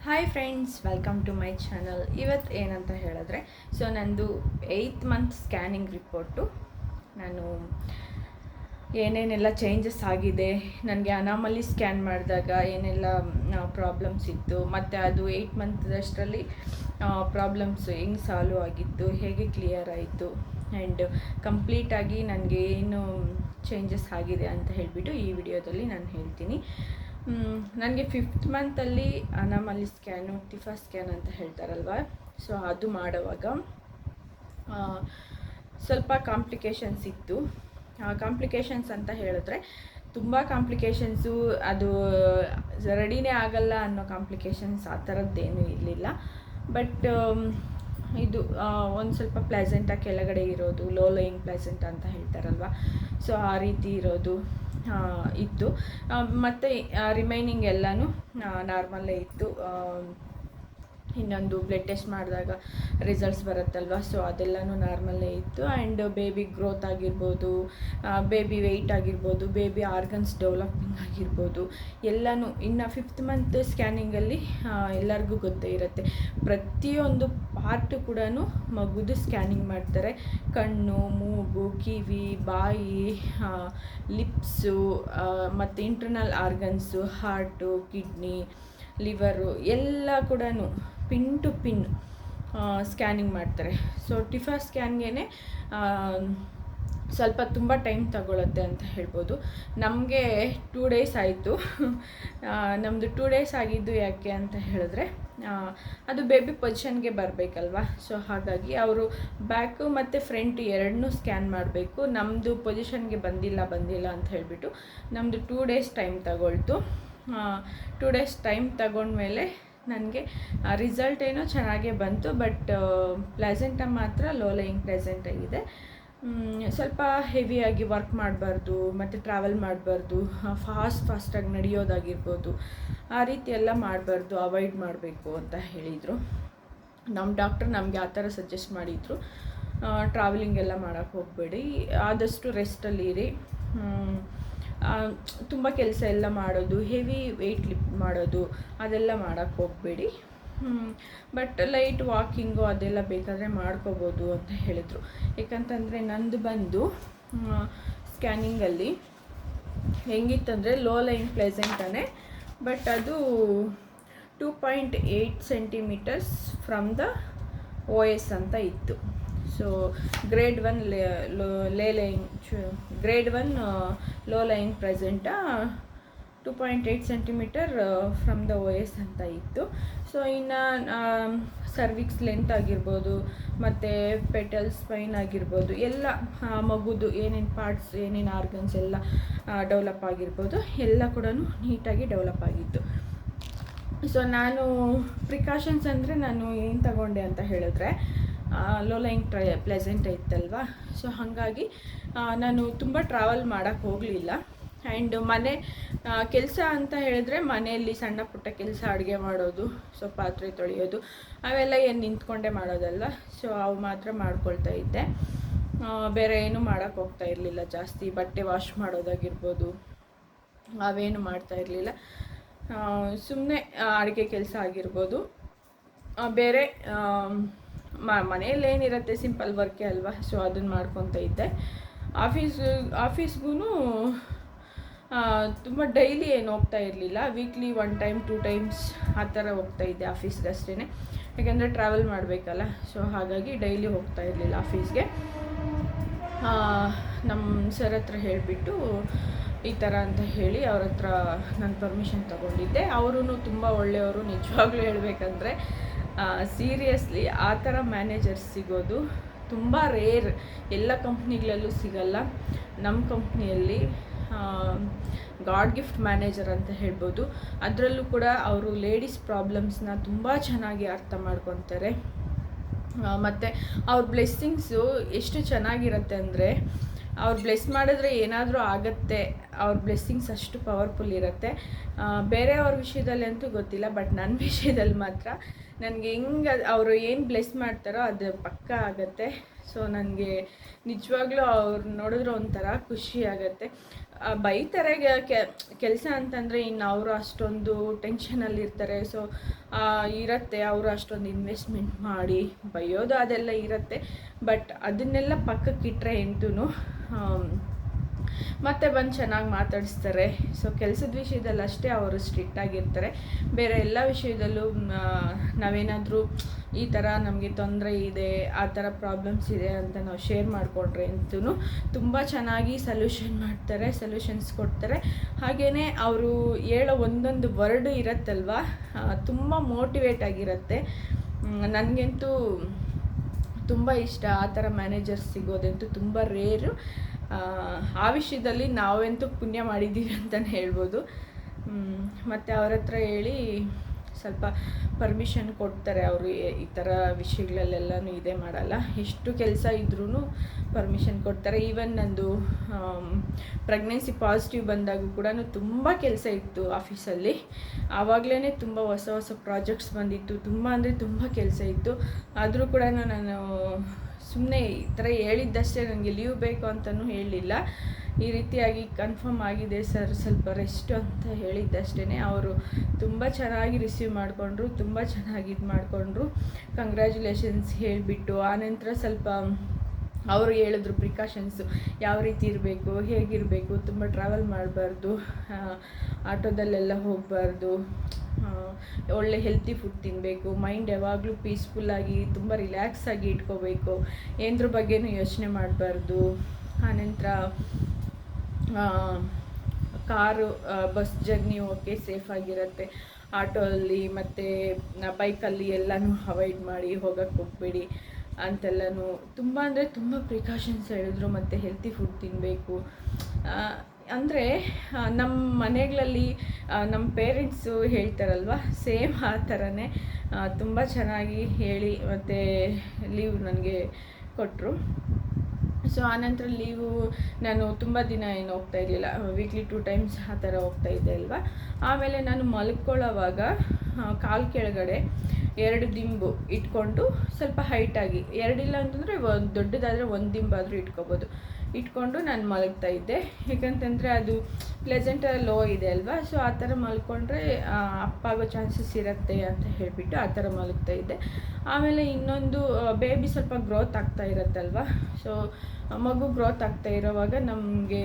Hi friends, welcome to my channel. ಇವತ್ತು ಏನಂತ ಹೇಳಿದ್ರೆ, ನಂದು 8th ಮಂತ್ ಸ್ಕ್ಯಾನಿಂಗ್ ರಿಪೋರ್ಟು. ನಾನು ಏನೇನೆಲ್ಲ ಚೇಂಜಸ್ ಆಗಿದೆ, ನನಗೆ ಅನಾಮಲಿ ಸ್ಕ್ಯಾನ್ ಮಾಡಿದಾಗ ಏನೆಲ್ಲ ಪ್ರಾಬ್ಲಮ್ಸ್ ಇತ್ತು, ಮತ್ತು ಅದು 8 ಮಂತದಷ್ಟರಲ್ಲಿ ಪ್ರಾಬ್ಲಮ್ಸ್ ಹೆಂಗೆ ಸಾಲ್ವ್ ಆಗಿತ್ತು, ಹೇಗೆ ಕ್ಲಿಯರ್ ಆಯಿತು, ಆ್ಯಂಡ್ ಕಂಪ್ಲೀಟಾಗಿ ನನಗೆ ಏನು ಚೇಂಜಸ್ ಆಗಿದೆ ಅಂತ ಹೇಳಿಬಿಟ್ಟು ಈ ವಿಡಿಯೋದಲ್ಲಿ ನಾನು ಹೇಳ್ತೀನಿ. ನನಗೆ 5th ಮಂತಲ್ಲಿ ಅನಾಮಲಿ ಸ್ಕ್ಯಾನು, ಟಿಫಾ ಸ್ಕ್ಯಾನ್ ಅಂತ ಹೇಳ್ತಾರಲ್ವ, ಸೊ ಅದು ಮಾಡುವಾಗ ಸ್ವಲ್ಪ ಕಾಂಪ್ಲಿಕೇಶನ್ಸ್ ಇತ್ತು. ಕಾಂಪ್ಲಿಕೇಶನ್ಸ್ ಅಂತ ಹೇಳಿದ್ರೆ ತುಂಬ ಕಾಂಪ್ಲಿಕೇಶನ್ಸು, ಅದು ರೆಡಿನೇ ಆಗಲ್ಲ ಅನ್ನೋ ಕಾಂಪ್ಲಿಕೇಶನ್ಸ್ ಆ ಥರದ್ದೇನೂ ಇರಲಿಲ್ಲ. ಬಟ್ ಇದು ಒಂದು ಸ್ವಲ್ಪ ಪ್ಲೆಸೆಂಟಾಗಿ ಕೆಳಗಡೆ ಇರೋದು, ಲೋ ಲೈಯಿಂಗ್ ಪ್ಲೆಸೆಂಟ್ ಅಂತ ಹೇಳ್ತಾರಲ್ವ, ಸೊ ಆ ರೀತಿ ಇರೋದು ಇತ್ತು. ಮತ್ತು ರಿಮೈನಿಂಗ್ ಎಲ್ಲನೂ ನಾರ್ಮಲ್ಲೇ ಇತ್ತು. ಇನ್ನೊಂದು ಬ್ಲಡ್ ಟೆಸ್ಟ್ ಮಾಡಿದಾಗ ರಿಸಲ್ಟ್ಸ್ ಬರುತ್ತಲ್ವ, ಸೊ ಅದೆಲ್ಲನೂ ನಾರ್ಮಲ್ಲೇ ಇತ್ತು. ಆ್ಯಂಡ್ ಬೇಬಿ ಗ್ರೋತ್ ಆಗಿರ್ಬೋದು, ಬೇಬಿ ವೆಯ್ಟ್ ಆಗಿರ್ಬೋದು, ಬೇಬಿ ಆರ್ಗನ್ಸ್ ಡೆವಲಪಿಂಗ್ ಆಗಿರ್ಬೋದು, ಎಲ್ಲನೂ ಇನ್ನು 5th ಮಂತ್ ಸ್ಕ್ಯಾನಿಂಗಲ್ಲಿ ಎಲ್ಲರಿಗೂ ಗೊತ್ತೇ ಇರುತ್ತೆ, ಪ್ರತಿಯೊಂದು ಪಾರ್ಟು ಕೂಡ ಮಗುದು ಸ್ಕ್ಯಾನಿಂಗ್ ಮಾಡ್ತಾರೆ. ಕಣ್ಣು, ಮೂಗು, ಕಿವಿ, ಬಾಯಿ, ಲಿಪ್ಸು, ಮತ್ತು internal organs, heart, kidney, liver ಎಲ್ಲ ಕೂಡ ಪಿನ್ ಟು ಪಿನ್ ಸ್ಕ್ಯಾನಿಂಗ್ ಮಾಡ್ತಾರೆ. ಸೊ ಟಿಫಾ ಸ್ಕ್ಯಾನ್ಗೆ ಸ್ವಲ್ಪ ತುಂಬ ಟೈಮ್ ತಗೊಳುತ್ತೆ ಅಂತ ಹೇಳ್ಬೋದು. ನಮಗೆ 2 ಡೇಸ್ ಆಯಿತು. ನಮ್ಮದು 2 ಡೇಸ್ ಆಗಿದ್ದು ಯಾಕೆ ಅಂತ ಹೇಳಿದ್ರೆ, ಅದು ಬೇಬಿ ಪೊಸಿಷನ್ಗೆ ಬರಬೇಕಲ್ವ, ಸೊ ಹಾಗಾಗಿ ಅವರು ಬ್ಯಾಕು ಮತ್ತು ಫ್ರಂಟ್ ಎರಡನ್ನೂ ಸ್ಕ್ಯಾನ್ ಮಾಡಬೇಕು. ನಮ್ಮದು ಪೊಸಿಷನ್ಗೆ ಬಂದಿಲ್ಲ ಅಂತ ಹೇಳಿಬಿಟ್ಟು ನಮ್ಮದು 2 ಡೇಸ್ ಟೈಮ್ ತಗೊಳ್ತು. 2 ಡೇಸ್ ಟೈಮ್ ತಗೊಂಡ್ಮೇಲೆ ನನಗೆ ರಿಸಲ್ಟ್ ಏನೋ ಚೆನ್ನಾಗೇ ಬಂತು. ಬಟ್ ಪ್ಲೆಸೆಂಟ ಮಾತ್ರ ಲೋ ಲೈಯಿಂಗ್ ಪ್ಲೆಸೆಂಟ್ ಆಗಿದೆ. ಸ್ವಲ್ಪ ಹೆವಿಯಾಗಿ ವರ್ಕ್ ಮಾಡಬಾರ್ದು, ಮತ್ತು ಟ್ರಾವೆಲ್ ಮಾಡಬಾರ್ದು, ಫಾಸ್ಟಾಗಿ ನಡೆಯೋದಾಗಿರ್ಬೋದು, ಆ ರೀತಿ ಎಲ್ಲ ಮಾಡಬಾರ್ದು, ಅವಾಯ್ಡ್ ಮಾಡಬೇಕು ಅಂತ ಹೇಳಿದರು. ನಮ್ಮ ಡಾಕ್ಟ್ರ್ ನಮಗೆ ಆ ಥರ ಸಜೆಸ್ಟ್ ಮಾಡಿದರು. ಟ್ರಾವೆಲಿಂಗ್ ಎಲ್ಲ ಮಾಡೋಕ್ಕೆ ಹೋಗಬೇಡಿ, ಆದಷ್ಟು ರೆಸ್ಟಲ್ಲಿರಿ, ತುಂಬ ಕೆಲಸ ಎಲ್ಲ ಮಾಡೋದು, ಹೆವಿ ವೆಯ್ಟ್ ಲಿಫ್ಟ್ ಮಾಡೋದು ಅದೆಲ್ಲ ಮಾಡೋಕ್ಕೆ ಹೋಗಬೇಡಿ, ಬಟ್ ಲೈಟ್ ವಾಕಿಂಗು ಅದೆಲ್ಲ ಬೇಕಾದರೆ ಮಾಡ್ಕೋಬೋದು ಅಂತ ಹೇಳಿದರು. ಏಕಂತಂದರೆ ನಂದು ಬಂದು ಸ್ಕ್ಯಾನಿಂಗಲ್ಲಿ ಹೆಂಗಿತ್ತಂದರೆ ಲೋ ಲೈಯಿಂಗ್ ಪ್ಲೆಸೆಂಟನೇ, ಬಟ್ ಅದು 2.8 ಸೆಂಟಿಮೀಟರ್ಸ್ ಫ್ರಮ್ ದ OS ಅಂತ ಇತ್ತು. So grade 1 grade 1 low lying placenta 2.8 centimetre from the OS ಅಂತ ಇತ್ತು. ಸೊ ಇನ್ನು ಸರ್ವಿಕ್ಸ್ ಲೆಂತ್ ಆಗಿರ್ಬೋದು, ಮತ್ತು ಪೆಟಲ್ ಸ್ಪೈನ್ ಆಗಿರ್ಬೋದು, ಎಲ್ಲ ಮಗುದು ಏನೇನು ಪಾರ್ಟ್ಸ್, ಏನೇನು ಆರ್ಗನ್ಸ್ ಎಲ್ಲ ಡೆವಲಪ್ ಆಗಿರ್ಬೋದು, ಎಲ್ಲ ಕೂಡ ನೀಟಾಗಿ ಡೆವಲಪ್ ಆಗಿತ್ತು. ಸೊ ನಾನು ಪ್ರಿಕಾಷನ್ಸ್ ಅಂದರೆ ನಾನು ಏನು ತಗೊಂಡೆ ಅಂತ ಹೇಳಿದ್ರೆ, ಲೋ ಲೈಯಿಂಗ್ ಪ್ಲೆಸೆಂಟ್ ಇತ್ತಲ್ವ, ಸೊ ಹಾಗಾಗಿ ನಾನು ತುಂಬ ಟ್ರಾವೆಲ್ ಮಾಡೋಕ್ಕೆ ಹೋಗಲಿಲ್ಲ. ಆ್ಯಂಡ್ ಮನೆ ಕೆಲಸ ಅಂತ ಹೇಳಿದ್ರೆ ಮನೆಯಲ್ಲಿ ಸಣ್ಣ ಪುಟ್ಟ ಕೆಲಸ, ಅಡುಗೆ ಮಾಡೋದು, ಸೊ ಪಾತ್ರೆ ತೊಳೆಯೋದು, ಅವೆಲ್ಲ ಏನು ನಿಂತ್ಕೊಂಡೇ ಮಾಡೋದಲ್ಲ, ಸೊ ಅವು ಮಾತ್ರ ಮಾಡ್ಕೊಳ್ತಾ ಇದ್ದೆ. ಬೇರೆ ಏನೂ ಮಾಡೋಕ್ಕೆ ಹೋಗ್ತಾ ಇರಲಿಲ್ಲ ಜಾಸ್ತಿ. ಬಟ್ಟೆ ವಾಶ್ ಮಾಡೋದಾಗಿರ್ಬೋದು ಅವೇನು ಮಾಡ್ತಾ ಇರಲಿಲ್ಲ. ಸುಮ್ಮನೆ ಅಡುಗೆ ಕೆಲಸ ಆಗಿರ್ಬೋದು, ಬೇರೆ ಮನೆಯಲ್ಲಿ ಏನಿರುತ್ತೆ ಸಿಂಪಲ್ ವರ್ಕೇ ಅಲ್ವಾ, ಸೊ ಅದನ್ನು ಮಾಡ್ಕೊತ ಇದ್ದೆ. ಆಫೀಸ್ಗೂ ತುಂಬ ಡೈಲಿ ಏನು ಹೋಗ್ತಾ ಇರಲಿಲ್ಲ, ವೀಕ್ಲಿ 1 ಟೈಮ್ 2 ಟೈಮ್ಸ್ ಆ ಥರ ಹೋಗ್ತಾ ಇದ್ದೆ ಆಫೀಸ್ಗೆ ಅಷ್ಟೇ. ಯಾಕೆಂದರೆ ಟ್ರಾವೆಲ್ ಮಾಡಬೇಕಲ್ಲ, ಸೊ ಹಾಗಾಗಿ ಡೈಲಿ ಹೋಗ್ತಾ ಇರಲಿಲ್ಲ ಆಫೀಸ್ಗೆ. ನಮ್ಮ ಸರ್ ಹತ್ರ ಹೇಳಿಬಿಟ್ಟು ಈ ಥರ ಅಂತ ಹೇಳಿ ಅವ್ರ ಹತ್ರ ನಾನು ಪರ್ಮಿಷನ್ ತೊಗೊಂಡಿದ್ದೆ. ಅವರೂ ತುಂಬ ಒಳ್ಳೆಯವರು, ನಿಜವಾಗ್ಲೂ ಹೇಳಬೇಕಂದ್ರೆ ಸೀರಿಯಸ್ಲಿ ಆ ಥರ ಮ್ಯಾನೇಜರ್ಸ್ ಸಿಗೋದು ತುಂಬ ರೇರ್, ಎಲ್ಲ ಕಂಪ್ನಿಗಳಲ್ಲೂ ಸಿಗಲ್ಲ. ನಮ್ಮ ಕಂಪ್ನಿಯಲ್ಲಿ ಗಾಡ್ ಗಿಫ್ಟ್ ಮ್ಯಾನೇಜರ್ ಅಂತ ಹೇಳ್ಬೋದು. ಅದರಲ್ಲೂ ಕೂಡ ಅವರು ಲೇಡೀಸ್ ಪ್ರಾಬ್ಲಮ್ಸ್ನ ತುಂಬ ಚೆನ್ನಾಗಿ ಅರ್ಥ ಮಾಡ್ಕೊತಾರೆ. ಮತ್ತು ಅವ್ರ ಬ್ಲೆಸ್ಸಿಂಗ್ಸು ಎಷ್ಟು ಚೆನ್ನಾಗಿರುತ್ತೆ ಅಂದರೆ, ಅವ್ರು ಬ್ಲೆಸ್ ಮಾಡಿದ್ರೆ ಏನಾದರೂ ಆಗುತ್ತೆ, ಅವ್ರ ಬ್ಲೆಸ್ಸಿಂಗ್ಸ್ ಅಷ್ಟು ಪವರ್ಫುಲ್ ಇರುತ್ತೆ. ಬೇರೆಯವ್ರ ವಿಷಯದಲ್ಲಿ ಅಂತೂ ಗೊತ್ತಿಲ್ಲ, ಬಟ್ ನನ್ನ ವಿಷಯದಲ್ಲಿ ಮಾತ್ರ ನನಗೆ ಹೆಂಗೆ ಅವರು ಏನು ಬ್ಲೆಸ್ ಮಾಡ್ತಾರೋ ಅದು ಪಕ್ಕಾ ಆಗುತ್ತೆ. ಸೊ ನನಗೆ ನಿಜವಾಗ್ಲೂ ಅವ್ರು ನೋಡಿದ್ರೆ ಒಂಥರ ಖುಷಿ ಆಗುತ್ತೆ. ಬೈತಾರೆ ಕೆಲಸ ಅಂತಂದರೆ ಇನ್ನು ಅವರು ಅಷ್ಟೊಂದು ಟೆನ್ಷನಲ್ಲಿರ್ತಾರೆ. ಸೊ ಇರುತ್ತೆ, ಅವರು ಅಷ್ಟೊಂದು ಇನ್ವೆಸ್ಟ್ಮೆಂಟ್ ಮಾಡಿ ಬೈಯೋದು ಅದೆಲ್ಲ ಇರುತ್ತೆ. ಬಟ್ ಅದನ್ನೆಲ್ಲ ಪಕ್ಕಕ್ಕಿಟ್ರೆ ಎಂತೂ ಮತ್ತೆ ಬಂದು ಚೆನ್ನಾಗಿ ಮಾತಾಡಿಸ್ತಾರೆ. ಸೊ ಕೆಲಸದ ವಿಷಯದಲ್ಲಿ ಅಷ್ಟೇ ಅವರು ಸ್ಟ್ರಿಕ್ಟ್ ಆಗಿರ್ತಾರೆ. ಬೇರೆ ಎಲ್ಲ ವಿಷಯದಲ್ಲೂ ನಾವೇನಾದರೂ ಈ ಥರ ನಮಗೆ ತೊಂದರೆ ಇದೆ, ಆ ಥರ ಪ್ರಾಬ್ಲಮ್ಸ್ ಇದೆ ಅಂತ ನಾವು ಶೇರ್ ಮಾಡಿಕೊಂಡ್ರೆ ಅಂತೂ ತುಂಬ ಚೆನ್ನಾಗಿ ಸೊಲ್ಯೂಷನ್ಸ್ ಕೊಡ್ತಾರೆ. ಹಾಗೆಯೇ ಅವರು ಹೇಳೋ ಒಂದೊಂದು ವರ್ಡ್ ಇರುತ್ತಲ್ವ, ತುಂಬ ಮೋಟಿವೇಟ್ ಆಗಿರುತ್ತೆ. ನನಗಂತೂ ತುಂಬ ಇಷ್ಟ. ಆ ಥರ ಮ್ಯಾನೇಜರ್ಸ್ ಸಿಗೋದಂತೂ ತುಂಬ ರೇರು. ಆ ವಿಷಯದಲ್ಲಿ ನಾವಂತೂ ಪುಣ್ಯ ಮಾಡಿದ್ದೀವಿ ಅಂತಲೇ ಹೇಳ್ಬೋದು. ಮತ್ತು ಅವ್ರ ಹತ್ರ ಹೇಳಿ ಸ್ವಲ್ಪ ಪರ್ಮಿಷನ್ ಕೊಡ್ತಾರೆ. ಅವರು ಈ ಥರ ವಿಷಯಗಳಲ್ಲೆಲ್ಲನೂ ಇದೇ ಮಾಡಲ್ಲ, ಎಷ್ಟು ಕೆಲಸ ಇದ್ರೂ ಪರ್ಮಿಷನ್ ಕೊಡ್ತಾರೆ. ಈವನ್ ನಂದು ಪ್ರೆಗ್ನೆನ್ಸಿ ಪಾಸಿಟಿವ್ ಬಂದಾಗೂ ಕೂಡ ತುಂಬ ಕೆಲಸ ಇತ್ತು ಆಫೀಸಲ್ಲಿ. ಆವಾಗಲೇ ತುಂಬ ಹೊಸ ಪ್ರಾಜೆಕ್ಟ್ಸ್ ಬಂದಿತ್ತು, ತುಂಬ ಅಂದರೆ ತುಂಬ ಕೆಲಸ ಇತ್ತು. ಆದರೂ ಕೂಡ ನಾನು ಸುಮ್ಮನೆ ಈ ಥರ ಹೇಳಿದ್ದಷ್ಟೇ, ನನಗೆ ಲೀವ್ ಬೇಕು ಅಂತಲೂ ಹೇಳಲಿಲ್ಲ. ಈ ರೀತಿಯಾಗಿ ಕನ್ಫರ್ಮ್ ಆಗಿದೆ ಸರ್, ಸ್ವಲ್ಪ ರೆಸ್ಟ್ ಅಂತ ಹೇಳಿದ್ದಷ್ಟೇ. ಅವರು ತುಂಬ ಚೆನ್ನಾಗಿ ರಿಸೀವ್ ಮಾಡಿಕೊಂಡ್ರು, ತುಂಬ ಚೆನ್ನಾಗಿ ಇದು ಮಾಡಿಕೊಂಡ್ರು, ಕಂಗ್ರ್ಯಾಚುಲೇಷನ್ಸ್ ಹೇಳಿಬಿಟ್ಟು. ಆನಂತರ ಸ್ವಲ್ಪ ಅವರು ಹೇಳಿದ್ರು ಪ್ರಿಕಾಷನ್ಸು ಯಾವ ರೀತಿ ಇರಬೇಕು, ಹೇಗಿರಬೇಕು, ತುಂಬ ಟ್ರಾವೆಲ್ ಮಾಡಬಾರ್ದು, ಆಟೋದಲ್ಲೆಲ್ಲ ಹೋಗಬಾರ್ದು, ಒಳ್ಳೆ ಹೆಲ್ತಿ ಫುಡ್ ತಿನ್ನಬೇಕು, ಮೈಂಡ್ ಯಾವಾಗಲೂ ಪೀಸ್ಫುಲ್ಲಾಗಿ ತುಂಬ ರಿಲ್ಯಾಕ್ಸಾಗಿ ಇಟ್ಕೋಬೇಕು, ಏನದ್ರ ಬಗ್ಗೆನೂ ಯೋಚನೆ ಮಾಡಬಾರ್ದು. ಆನಂತರ ಕಾರು ಬಸ್ ಜರ್ನಿ ಓಕೆ ಸೇಫಾಗಿರುತ್ತೆ, ಆಟೋ ಅಲ್ಲಿ ಮತ್ತು ಬೈಕಲ್ಲಿ ಎಲ್ಲನೂ ಅವಾಯ್ಡ್ ಮಾಡಿ ಹೋಗೋಕ್ಕೆ ಹೋಗಬೇಡಿ ಅಂತೆಲ್ಲನೂ ತುಂಬ ಅಂದರೆ ತುಂಬ ಪ್ರಿಕಾಷನ್ಸ್ ಹೇಳಿದ್ರು. ಮತ್ತು ಹೆಲ್ತಿ ಫುಡ್ ತಿನ್ನಬೇಕು ಅಂದರೆ ನಮ್ಮ ಮನೆಗಳಲ್ಲಿ ನಮ್ಮ ಪೇರೆಂಟ್ಸು ಹೇಳ್ತಾರಲ್ವ, ಸೇಮ್ ಆ ಥರನೇ ತುಂಬ ಚೆನ್ನಾಗಿ ಹೇಳಿ ಮತ್ತು ಲೀವ್ ನನಗೆ ಕೊಟ್ಟರು. ಸೊ ಆನಂತರ ಲೀವು ನಾನು ತುಂಬ ದಿನ ಏನು ಹೋಗ್ತಾ ಇರಲಿಲ್ಲ, ವೀಕ್ಲಿ 2 times ಆ ಥರ ಹೋಗ್ತಾಯಿದ್ದೆ ಅಲ್ವಾ. ಆಮೇಲೆ ನಾನು ಮಲ್ಕೊಳ್ಳೋವಾಗ ಕಾಲು ಕೆಳಗಡೆ 2 ದಿಂಬು ಇಟ್ಕೊಂಡು ಸ್ವಲ್ಪ ಹೈಟಾಗಿ, 2 ಇಲ್ಲ ಅಂತಂದರೆ ಒಂದು ದೊಡ್ಡದಾದರೆ 1 ದಿಂಬಾದರೂ ಇಟ್ಕೊಂಡು ನಾನು ಮಲಗ್ತಾಯಿದ್ದೆ. ಯಾಕಂತಂದರೆ ಅದು ಪ್ಲೆಸೆಂಟ್ ಲೋ ಇದೆ ಅಲ್ವಾ. ಸೊ ಆ ಥರ ಮಲ್ಕೊಂಡ್ರೆ ಅಪ್ಪಾಗೋ ಚಾನ್ಸಸ್ ಇರುತ್ತೆ ಅಂತ ಹೇಳಿಬಿಟ್ಟು ಆ ಥರ ಮಲಗ್ತಾಯಿದ್ದೆ. ಆಮೇಲೆ ಇನ್ನೊಂದು ಬೇಬಿ ಸ್ವಲ್ಪ ಗ್ರೋತ್ ಆಗ್ತಾ ಇರುತ್ತಲ್ವ. ಸೊ ಮಗು ಗ್ರೋತ್ ಆಗ್ತಾ ಇರೋವಾಗ ನಮಗೆ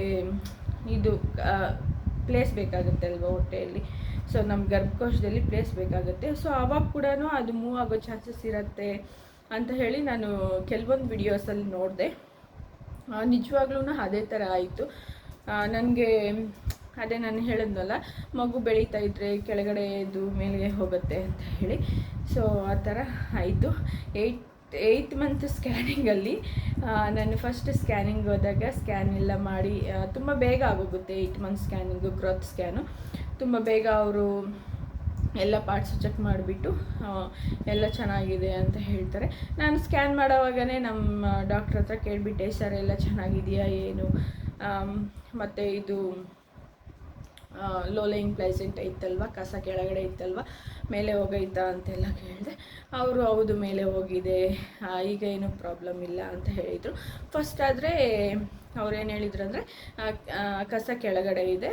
ಇದು ಪ್ಲೇಸ್ ಬೇಕಾಗುತ್ತೆ ಅಲ್ವ ಹೊಟ್ಟೆಯಲ್ಲಿ. ಸೊ ನಮ್ಮ ಗರ್ಭಕೋಶದಲ್ಲಿ ಪ್ಲೇಸ್ ಬೇಕಾಗುತ್ತೆ. ಸೊ ಆವಾಗ ಕೂಡ ಅದು ಮೂವ್ ಆಗೋ ಚಾನ್ಸಸ್ ಇರುತ್ತೆ ಅಂತ ಹೇಳಿ ನಾನು ಕೆಲವೊಂದು ವಿಡಿಯೋಸಲ್ಲಿ ನೋಡಿದೆ. ನಿಜವಾಗ್ಲೂ ಅದೇ ಥರ ಆಯಿತು ನನಗೆ. ಅದೇ ನಾನು ಹೇಳಿದ್ನಲ್ಲ, ಮಗು ಬೆಳೀತಾ ಇದ್ದರೆ ಕೆಳಗಡೆ ಇದು ಮೇಲೆಗೆ ಹೋಗುತ್ತೆ ಅಂತ ಹೇಳಿ. ಸೊ ಆ ಥರ ಆಯಿತು. 8th ಮಂತ್ ಸ್ಕ್ಯಾನಿಂಗಲ್ಲಿ ನಾನು ಫಸ್ಟ್ ಸ್ಕ್ಯಾನಿಂಗ್ ಹೋದಾಗ ಸ್ಕ್ಯಾನ್ ಎಲ್ಲ ಮಾಡಿ ತುಂಬ ಬೇಗ ಆಗೋಗುತ್ತೆ 8 ಮಂತ್ ಸ್ಕ್ಯಾನಿಂಗು, ಗ್ರೋತ್ ಸ್ಕ್ಯಾನು ತುಂಬ ಬೇಗ. ಅವರು ಎಲ್ಲ ಪಾರ್ಟ್ಸು ಚೆಕ್ ಮಾಡಿಬಿಟ್ಟು ಎಲ್ಲ ಚೆನ್ನಾಗಿದೆ ಅಂತ ಹೇಳ್ತಾರೆ. ನಾನು ಸ್ಕ್ಯಾನ್ ಮಾಡೋವಾಗನೇ ನಮ್ಮ ಡಾಕ್ಟ್ರ್ ಹತ್ರ ಕೇಳಿಬಿಟ್ಟೆ, ಸರ್ ಎಲ್ಲ ಚೆನ್ನಾಗಿದೆಯಾ ಏನು, ಮತ್ತು ಇದು ಲೋ ಲೈಯಿಂಗ್ ಪ್ಲೇಸೆಂಟ್ ಇತ್ತಲ್ವ, ಕಸ ಕೆಳಗಡೆ ಇತ್ತಲ್ವ, ಮೇಲೆ ಹೋಗೈತಾ ಅಂತೆಲ್ಲ ಕೇಳಿದೆ. ಅವರು ಹೌದು ಮೇಲೆ ಹೋಗಿದೆ, ಈಗ ಏನೂ ಪ್ರಾಬ್ಲಮ್ ಇಲ್ಲ ಅಂತ ಹೇಳಿದರು. ಫಸ್ಟ್ ಆದರೆ ಅವ್ರೇನು ಹೇಳಿದ್ರು ಅಂದರೆ ಕಸ ಕೆಳಗಡೆ ಇದೆ,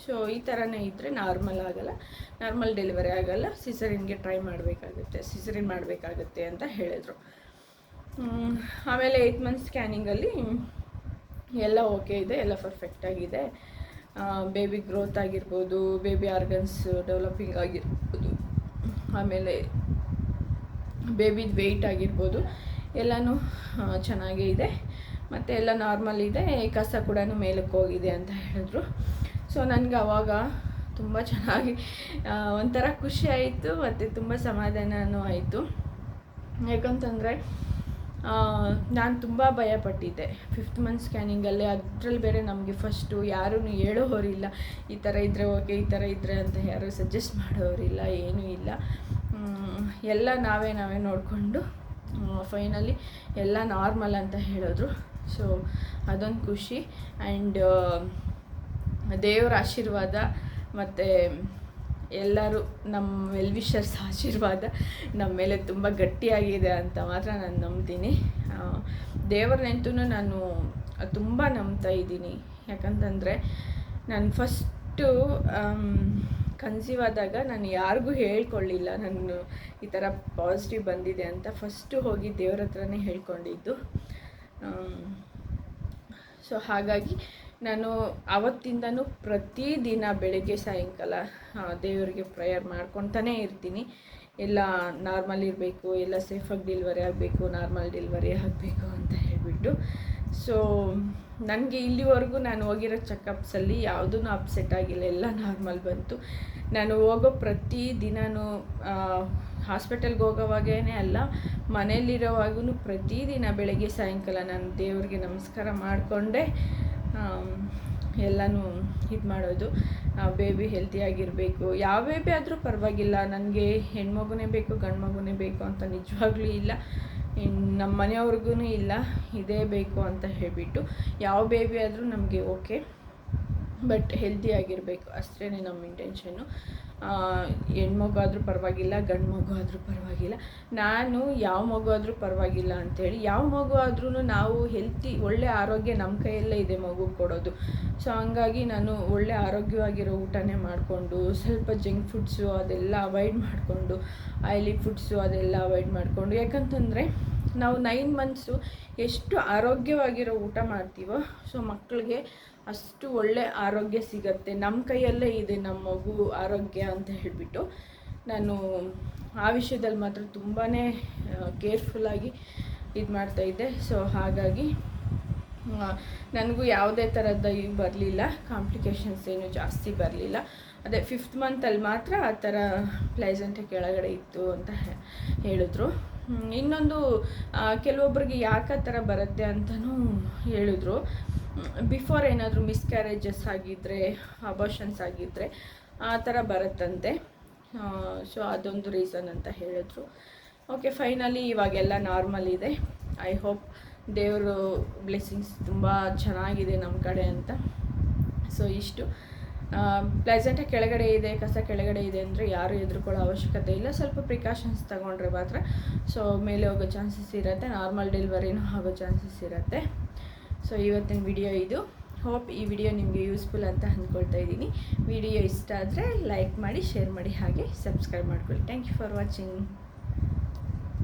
ಸೊ ಈ ಥರನೇ ಇದ್ದರೆ ನಾರ್ಮಲ್ ಡೆಲಿವರಿ ಆಗಲ್ಲ, ಸಿಸರಿನ್ಗೆ ಸಿಸರಿನ್ ಮಾಡಬೇಕಾಗುತ್ತೆ ಅಂತ ಹೇಳಿದರು. ಆಮೇಲೆ 8th ಮಂತ್ ಸ್ಕ್ಯಾನಿಂಗಲ್ಲಿ ಎಲ್ಲ ಓಕೆ ಇದೆ, ಎಲ್ಲ ಪರ್ಫೆಕ್ಟಾಗಿದೆ. ಬೇಬಿ ಗ್ರೋತ್ ಆಗಿರ್ಬೋದು, ಬೇಬಿ ಆರ್ಗನ್ಸ್ ಡೆವಲಪಿಂಗ್ ಆಗಿರ್ಬೋದು, ಆಮೇಲೆ ಬೇಬಿದು ವೆಯ್ಟ್ ಆಗಿರ್ಬೋದು, ಎಲ್ಲನೂ ಚೆನ್ನಾಗೇ ಇದೆ ಮತ್ತು ಎಲ್ಲ ನಾರ್ಮಲ್ ಇದೆ. ಕಸ ಕೂಡ ಮೇಲಕ್ಕೆ ಹೋಗಿದೆ ಅಂತ ಹೇಳಿದ್ರು. ಸೊ ನನಗೆ ಆವಾಗ ತುಂಬ ಚೆನ್ನಾಗಿ ಒಂಥರ ಖುಷಿ ಆಯಿತು ಮತ್ತು ತುಂಬ ಸಮಾಧಾನವೂ ಆಯಿತು. ಯಾಕಂತಂದರೆ ನಾನು ತುಂಬ ಭಯಪಟ್ಟಿದ್ದೆ 5th ಮಂತ್ ಸ್ಕ್ಯಾನಿಂಗಲ್ಲಿ. ಅದರಲ್ಲಿ ಬೇರೆ ನಮಗೆ ಫಸ್ಟು ಯಾರೂ ಹೇಳೋರಿಲ್ಲ, ಈ ಥರ ಇದ್ದರೆ ಓಕೆ, ಈ ಥರ ಇದ್ದರೆ ಅಂತ ಯಾರೂ ಸಜೆಸ್ಟ್ ಮಾಡೋರಿಲ್ಲ, ಏನೂ ಇಲ್ಲ. ಎಲ್ಲ ನಾವೇ ನೋಡಿಕೊಂಡು ಫೈನಲಿ ಎಲ್ಲ ನಾರ್ಮಲ್ ಅಂತ ಹೇಳಿದ್ರು. ಸೊ ಅದೊಂದು ಖುಷಿ. ಆ್ಯಂಡ್ ದೇವರ ಆಶೀರ್ವಾದ ಮತ್ತು ಎಲ್ಲರೂ ನಮ್ಮ ವೆಲ್ವಿಷರ್ಸ್ ಆಶೀರ್ವಾದ ನಮ್ಮ ಮೇಲೆ ತುಂಬ ಗಟ್ಟಿಯಾಗಿದೆ ಅಂತ ಮಾತ್ರ ನಾನು ನಂಬ್ತೀನಿ. ದೇವ್ರನ್ನಂತೂ ನಾನು ತುಂಬ ನಂಬ್ತಾ ಇದ್ದೀನಿ. ಯಾಕಂತಂದರೆ ನಾನು ಫಸ್ಟು ಕನ್ಸೀವ್ ಆದಾಗ ನಾನು ಯಾರಿಗೂ ಹೇಳ್ಕೊಳ್ಳಿಲ್ಲ ನಾನು ಈ ಥರ ಪಾಸಿಟಿವ್ ಬಂದಿದೆ ಅಂತ. ಫಸ್ಟು ಹೋಗಿ ದೇವ್ರ ಹತ್ರನೇ ಹೇಳ್ಕೊಂಡಿದ್ದು. ಸೊ ಹಾಗಾಗಿ ನಾನು ಆವತ್ತಿಂದನೂ ಪ್ರತಿದಿನ ಬೆಳಗ್ಗೆ ಸಾಯಂಕಾಲ ದೇವರಿಗೆ ಪ್ರೇಯರ್ ಮಾಡ್ಕೊತಾನೇ ಇರ್ತೀನಿ. ಎಲ್ಲ ನಾರ್ಮಲ್ ಇರಬೇಕು, ಎಲ್ಲ ಸೇಫಾಗಿ ಡೆಲಿವರಿ ಆಗಬೇಕು, ನಾರ್ಮಲ್ ಡೆಲಿವರಿ ಆಗಬೇಕು ಅಂತ ಹೇಳಿಬಿಟ್ಟು. ಸೊ ನನಗೆ ಇಲ್ಲಿವರೆಗೂ ನಾನು ಹೋಗಿರೋ ಚೆಕಪ್ಸಲ್ಲಿ ಯಾವುದೂ ಅಪ್ಸೆಟ್ ಆಗಿಲ್ಲ, ಎಲ್ಲ ನಾರ್ಮಲ್ ಬಂತು. ನಾನು ಹೋಗೋ ಪ್ರತಿ ದಿನವೂ ಹಾಸ್ಪಿಟಲ್ಗೆ ಹೋಗೋವಾಗೇ ಅಲ್ಲ, ಮನೇಲಿರೋವಾಗೂ ಪ್ರತಿದಿನ ಬೆಳಗ್ಗೆ ಸಾಯಂಕಾಲ ನಾನು ದೇವ್ರಿಗೆ ನಮಸ್ಕಾರ ಮಾಡಿಕೊಂಡೆ ಎಲ್ಲನೂ ಇದು ಮಾಡೋದು. ಬೇಬಿ ಹೆಲ್ತಿಯಾಗಿರಬೇಕು, ಯಾವ ಬೇಬಿ ಆದರೂ ಪರವಾಗಿಲ್ಲ, ನನಗೆ ಹೆಣ್ಮಗುನೇ ಬೇಕು ಗಂಡು ಮಗುನೇ ಬೇಕು ಅಂತ ನಿಜವಾಗ್ಲೂ ಇಲ್ಲ, ನಮ್ಮ ಮನೆಯವ್ರಿಗೂ ಇಲ್ಲ ಇದೇ ಬೇಕು ಅಂತ ಹೇಳಿಬಿಟ್ಟು. ಯಾವ ಬೇಬಿ ಆದರೂ ನಮಗೆ ಓಕೆ, ಬಟ್ ಹೆಲ್ತಿಯಾಗಿರಬೇಕು ಅಷ್ಟೇ ನಮ್ಮ ಇಂಟೆನ್ಷನ್ನು. ಹೆಣ್ಮಗು ಆದರೂ ಪರವಾಗಿಲ್ಲ, ಗಂಡು ಮಗು ಆದರೂ ಪರವಾಗಿಲ್ಲ, ನಾನು ಯಾವ ಮಗು ಆದರೂ ಪರವಾಗಿಲ್ಲ ಅಂಥೇಳಿ, ಯಾವ ಮಗು ಆದ್ರೂ ನಾವು ಒಳ್ಳೆ ಆರೋಗ್ಯ ನಮ್ಮ ಕೈಯಲ್ಲೇ ಇದೆ ಮಗು ಕೊಡೋದು. ಸೊ ಹಂಗಾಗಿ ನಾನು ಒಳ್ಳೆ ಆರೋಗ್ಯವಾಗಿರೋ ಊಟನೇ ಮಾಡಿಕೊಂಡು, ಸ್ವಲ್ಪ ಜಂಕ್ ಫುಡ್ಸು ಅದೆಲ್ಲ ಅವಾಯ್ಡ್ ಮಾಡಿಕೊಂಡು, ಆಯಿಲಿ ಫುಡ್ಸು ಅದೆಲ್ಲ ಅವಾಯ್ಡ್ ಮಾಡಿಕೊಂಡು, ಯಾಕಂತಂದರೆ ನಾವು 9 ಮಂತ್ಸು ಎಷ್ಟು ಆರೋಗ್ಯವಾಗಿರೋ ಊಟ ಮಾಡ್ತೀವೋ ಸೊ ಮಕ್ಕಳಿಗೆ ಅಷ್ಟು ಒಳ್ಳೆ ಆರೋಗ್ಯ ಸಿಗತ್ತೆ. ನಮ್ಮ ಕೈಯಲ್ಲೇ ಇದೆ ನಮ್ಮ ಮಗು ಆರೋಗ್ಯ ಅಂತ ಹೇಳಿಬಿಟ್ಟು ನಾನು ಆ ವಿಷಯದಲ್ಲಿ ಮಾತ್ರ ತುಂಬಾ ಕೇರ್ಫುಲ್ಲಾಗಿ ಇದು ಮಾಡ್ತಾಯಿದ್ದೆ. ಸೊ ಹಾಗಾಗಿ ನನಗೂ ಯಾವುದೇ ಥರದ ಇದು ಬರಲಿಲ್ಲ, ಕಾಂಪ್ಲಿಕೇಶನ್ಸ್ ಏನು ಜಾಸ್ತಿ ಬರಲಿಲ್ಲ. ಅದೇ 5th ಮಂತಲ್ಲಿ ಮಾತ್ರ ಆ ಥರ ಪ್ಲೇಸೆಂಟ್ ಕೆಳಗಡೆ ಇತ್ತು ಅಂತ ಹೇಳಿದ್ರು. ಇನ್ನೊಂದು ಕೆಲವೊಬ್ಬರಿಗೆ ಯಾಕೆ ಆ ಥರ ಬರುತ್ತೆ ಅಂತಲೂ ಹೇಳಿದ್ರು. ಬಿಫೋರ್ ಏನಾದರೂ ಮಿಸ್ಕ್ಯಾರೇಜಸ್ ಆಗಿದ್ದರೆ, ಅಬಾರ್ಷನ್ಸ್ ಆಗಿದ್ದರೆ ಆ ಥರ ಬರುತ್ತಂತೆ. ಸೊ ಅದೊಂದು ರೀಸನ್ ಅಂತ ಹೇಳಿದ್ರು. ಓಕೆ, ಫೈನಲಿ ಇವಾಗೆಲ್ಲ ನಾರ್ಮಲ್ ಇದೆ. ಐ ಹೋಪ್ ದೇವರು ಬ್ಲೆಸ್ಸಿಂಗ್ಸ್ ತುಂಬ ಚೆನ್ನಾಗಿದೆ ನಮ್ಮ ಕಡೆ ಅಂತ. ಸೊ ಇಷ್ಟು. ಪ್ಲೆಸೆಂಟ ಕೆಳಗಡೆ ಇದೆ, ಕಸ ಕೆಳಗಡೆ ಇದೆ ಅಂದರೆ ಯಾರೂ ಹೆದರ್ಕೊಳ್ಳೋ ಅವಶ್ಯಕತೆ ಇಲ್ಲ. ಸ್ವಲ್ಪ ಪ್ರಿಕಾಷನ್ಸ್ ತಗೊಂಡ್ರೆ ಮಾತ್ರ ಸೊ ಮೇಲೆ ಹೋಗೋ ಚಾನ್ಸಸ್ ಇರುತ್ತೆ, ನಾರ್ಮಲ್ ಡೆಲಿವರಿನೂ ಆಗೋ ಚಾನ್ಸಸ್ ಇರುತ್ತೆ. ಸೊ ಇವತ್ತಿನ ವಿಡಿಯೋ ಇದು. ಹೋಪ್ ಈ ವಿಡಿಯೋ ನಿಮಗೆ ಯೂಸ್ಫುಲ್ ಅಂತ ಅಂದ್ಕೊಳ್ತಾ ಇದ್ದೀನಿ. ವಿಡಿಯೋ ಇಷ್ಟ ಆದರೆ ಲೈಕ್ ಮಾಡಿ, ಶೇರ್ ಮಾಡಿ, ಹಾಗೆ ಸಬ್ಸ್ಕ್ರೈಬ್ ಮಾಡ್ಕೊಳ್ಳಿ. Thank you for watching.